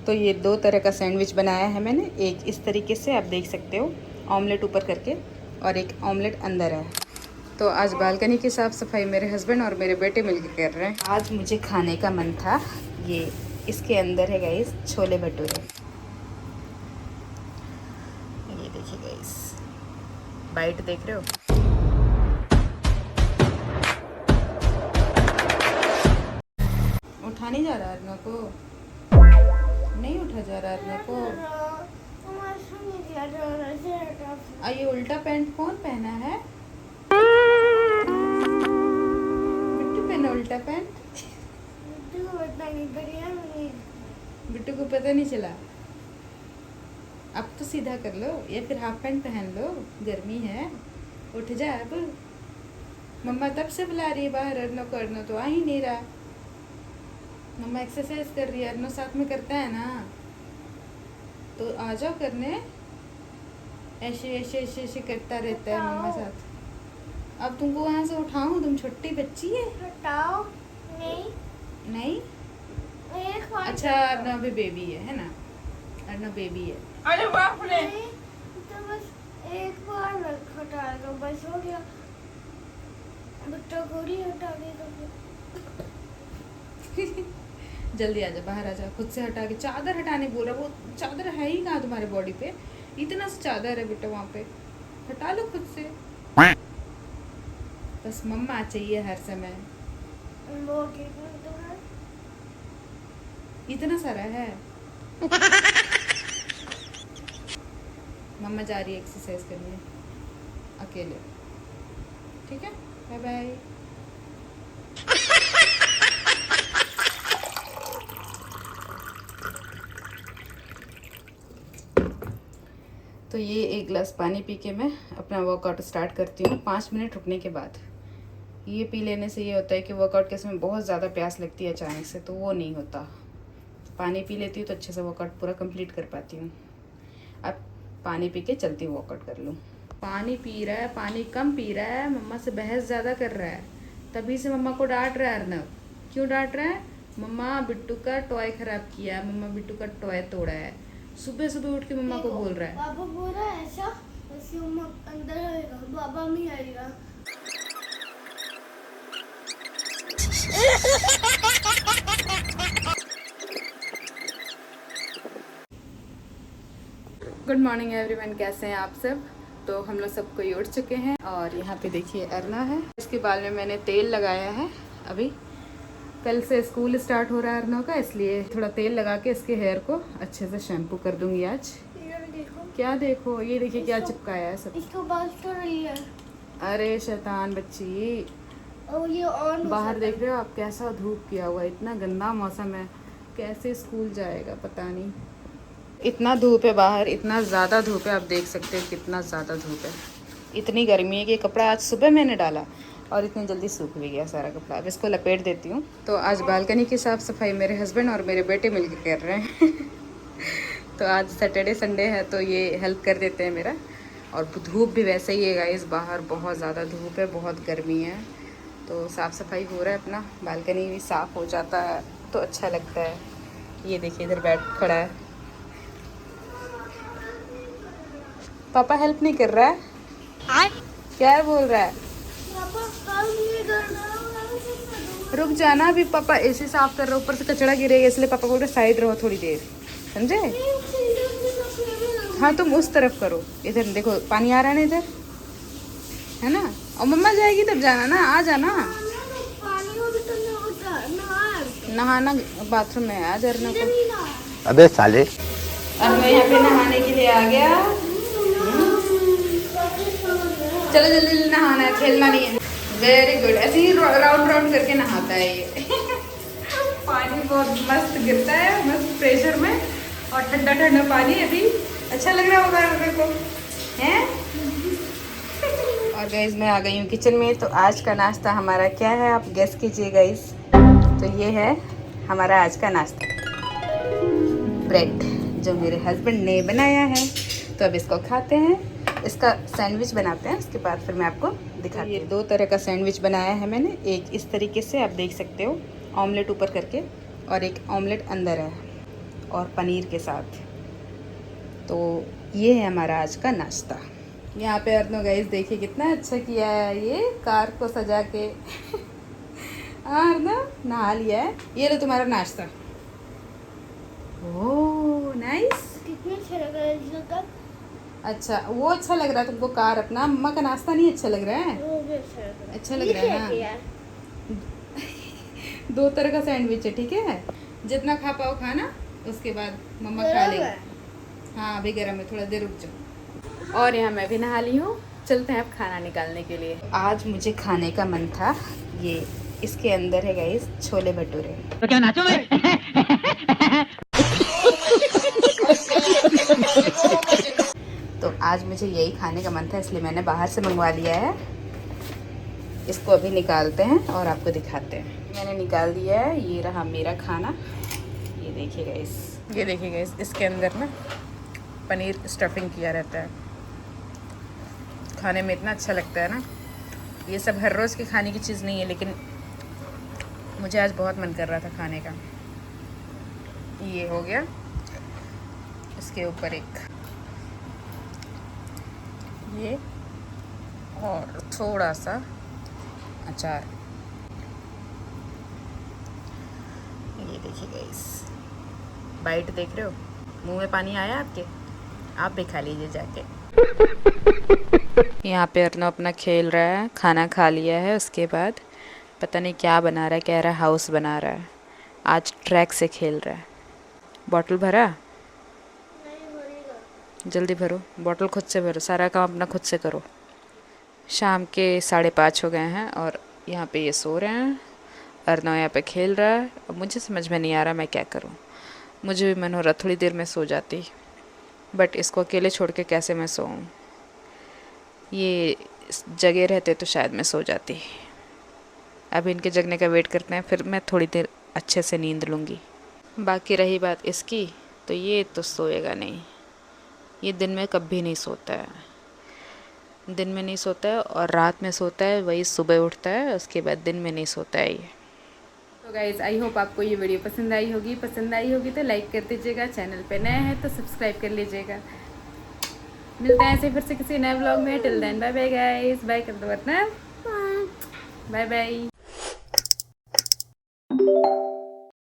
तो ये 2 तरह का सैंडविच बनाया है मैंने। एक इस तरीके से आप देख सकते हो, ऑमलेट ऊपर करके, और एक ऑमलेट अंदर है। तो आज बालकनी की साफ़ सफाई मेरे हस्बैंड और मेरे बेटे मिलकर कर रहे हैं। आज मुझे खाने का मन था। ये इसके अंदर है गाइस छोले भटूरे। ये देखिए गाइस, बाइट देख रहे हो। उठा नहीं जा रहा अर्ना को, नहीं उठा जा रहा अर्ना को। ये उल्टा पैंट कौन पहना है? बिट्टू पहना उल्टा पैंट। बिट्टू को पता नहीं चला। अब तो सीधा कर लो या फिर हाफ पैंट पहन लो, गर्मी है। उठ जा अब। मम्मा तब से बुला रही है बाहर, अर्नो को। अर्नो तो आ ही नहीं रहा। मम्मा एक्सरसाइज कर रही है, अर्नो साथ में करता है ना, तो आ जाओ करने। ऐसे ऐसे ऐसे ऐसे करता रहता है मम्मा साथ। अब तुमको वहाँ से उठाऊं? तुम छोटी बच्ची है। हटाओ। नहीं अच्छा, अर्ना अभी बेबी है ना, अर्ना बेबी है। अरे बाप रे, तो बस एक बार हटा दो, बस हो गया। बच्चा गोली हटा देगा। जल्दी आ जा, बाहर आ जा, खुद से हटा के। चादर हटाने बोल रहा, वो चादर है ही कहाँ तुम्हारे बॉडी पे? इतना सा चादर है बेटा वहाँ पे, हटा लो खुद से। बस मम्मा चाहिए हर समय। वो कितना तो है? इतना सारा है। मम्मा जा रही है एक्सरसाइज करने अकेले। ठीक है, बाय बाय। तो ये एक गिलास पानी पी के मैं अपना वर्कआउट स्टार्ट करती हूँ 5 मिनट रुकने के बाद। ये पी लेने से ये होता है कि वर्कआउट के समय बहुत ज़्यादा प्यास लगती है अचानक से, तो वो नहीं होता। तो पानी पी लेती हूँ तो अच्छे से वर्कआउट पूरा कंप्लीट कर पाती हूँ। अब पानी पी के चलती हूँ, वर्कआउट कर लूँ। पानी पी रहा है, पानी कम पी रहा है, मम्मा से बहस ज़्यादा कर रहा है। तभी से मम्मा को डांट रहा है अर्नव। क्यों डांट रहा है? मम्मा बिट्टू का टॉय ख़राब किया, मम्मा बिट्टू का टॉय तोड़ा है। सुबह सुबह उठ के मम्मा को बोल रहा है। पापा बोल रहा है ऐसा, वैसे मम्मा अंदर आएगा, बाबा नहीं आएगा। गुड मॉर्निंग एवरीवन, कैसे हैं आप सब? तो हम लोग सब कोई उठ चुके हैं और यहाँ पे देखिए अर्ना है। इसके बाल में मैंने तेल लगाया है। अभी कल से स्कूल स्टार्ट हो रहा है अर्ना का, इसलिए थोड़ा तेल लगा के इसके हेयर को अच्छे से शैम्पू कर दूंगी आज। देखो क्या देखो, ये देखिए क्या चिपकाया है सब। इसको बाल तो रही है। अरे शैतान बच्ची, और ये ऑन बाहर देख रहे हो आप कैसा धूप किया हुआ है, इतना गंदा मौसम है। कैसे स्कूल जाएगा पता नहीं। इतना धूप है बाहर, इतना ज़्यादा धूप है, आप देख सकते हो कितना ज़्यादा धूप है। इतनी गर्मी है कि कपड़ा आज सुबह मैंने डाला और इतनी जल्दी सूख भी गया सारा कपड़ा। अब इसको लपेट देती हूँ। तो आज बालकनी की साफ़ सफाई मेरे हस्बैंड और मेरे बेटे मिलकर कर रहे हैं। तो आज सैटरडे संडे है तो ये हेल्प कर देते हैं मेरा। और धूप भी वैसे ही है गाइस, बाहर बहुत ज़्यादा धूप है, बहुत गर्मी है। तो साफ़ सफाई हो रहा है, अपना बालकनी भी साफ़ हो जाता है तो अच्छा लगता है। ये देखिए इधर बैठ खड़ा है। पापा हेल्प नहीं कर रहा है? क्या बोल रहा है? रुक जाना, अभी पापा एसी साफ कर रहे, ऊपर से कचरा गिरेगा, इसलिए पापा बोल रहे साइड रहो थोड़ी देर, समझे? हाँ तुम उस तरफ करो, इधर देखो पानी आ रहा है ना इधर, है ना? और मम्मा जाएगी तब जाना ना, आ जाना। नहाना बाथरूम में आ जाना को। अबे साले, अब मैं यहाँ पे नहाने के लिए आ गया। चलो जल्दी जल्दी नहाना है, खेलना नहीं है। वेरी गुड, ऐसे ही राउंड राउंड करके नहाता है ये। पानी बहुत मस्त गिरता है, मस्त प्रेशर में, और ठंडा ठंडा पानी अभी अच्छा लग रहा होगा मेरे को, हैं? और गाइस मैं आ गई हूँ किचन में। तो आज का नाश्ता हमारा क्या है आप गेस कीजिए गाइस। तो ये है हमारा आज का नाश्ता, ब्रेड जो मेरे हस्बैंड ने बनाया है। तो अब इसको खाते हैं, इसका सैंडविच बनाते हैं, उसके बाद फिर मैं आपको दिखाती हूँ। ये 2 तरह का सैंडविच बनाया है मैंने। एक इस तरीके से आप देख सकते हो, ऑमलेट ऊपर करके, और एक ऑमलेट अंदर है। और पनीर के साथ। तो ये है हमारा आज का नाश्ता। यहाँ पे अर्नो गाइस देखिए कितना अच्छा किया है ये कार को सजा के। हाँ अर्नो नहा लिया है। ये लो तुम्हारा नाश्ता। Oh nice. कितना अच्छा लग रहा है इसमें तब। अच्छा वो अच्छा लग रहा है तुमको कार अपना, मम्मा का नाश्ता नहीं अच्छा लग रहा है? वो भी अच्छा लग रहा है। अच्छा लग रहा है ना? दो तरह का सैंडविच है, ठीक है? जितना खा पाओ खाना, उसके बाद मम्मा खा लेंगे। हाँ अभी गर्म है, थोड़ा देर रुक जाओ। और यहाँ मैं भी नहा ली हूँ, चलते हैं अब खाना निकालने के लिए। आज मुझे खाने का मन था, ये इसके अंदर है गाइस छोले भटूरे। तो क्या नाचो मैं? तो आज मुझे यही खाने का मन था, इसलिए मैंने बाहर से मंगवा लिया है। इसको अभी निकालते हैं और आपको दिखाते हैं। मैंने निकाल दिया है, ये रहा मेरा खाना। ये देखिएगा ये देखिएगा इसके अंदर ना पनीर स्टफिंग किया रहता है। खाने में इतना अच्छा लगता है ना। ये सब हर रोज़ के खाने की चीज़ नहीं है, लेकिन मुझे आज बहुत मन कर रहा था खाने का। ये हो गया, इसके ऊपर एक ये और थोड़ा सा अचार। ये देखिए गाइस, बाइट देख रहे हो, मुंह में पानी आया आपके? आप भी खा लीजिए जाके। यहाँ पे अर्नव अपना खेल रहा है, खाना खा लिया है, उसके बाद पता नहीं क्या बना रहा है, कह रहा है हाउस बना रहा है। आज ट्रैक से खेल रहा है। बॉटल भरा? जल्दी भरो, बॉटल खुद से भरो, सारा काम अपना खुद से करो। शाम के 5:30 हो गए हैं और यहाँ पे ये सो रहे हैं। अर्नव यहाँ पे खेल रहा है। अब मुझे समझ में नहीं आ रहा मैं क्या करूँ। मुझे भी मन हो रहा थोड़ी देर में सो जाती, बट इसको अकेले छोड़ के कैसे मैं सोऊं। ये जगह रहते तो शायद मैं सो जाती। अब इनके जगने का वेट करते हैं, फिर मैं थोड़ी देर अच्छे से नींद लूँगी। बाकी रही बात इसकी, तो ये तो सोएगा नहीं। ये दिन में कभी नहीं सोता है, दिन में नहीं सोता है और रात में सोता है, वही सुबह उठता है, उसके बाद दिन में नहीं सोता है ये। तो गाइज़ आई होप आपको ये वीडियो पसंद आई होगी तो लाइक कर दीजिएगा। चैनल पे नए हैं तो सब्सक्राइब कर लीजिएगा। मिलते हैं ऐसे फिर से किसी नए व्लॉग में। Till then bye bye guys, bye कर दो वरना, बाय बाय।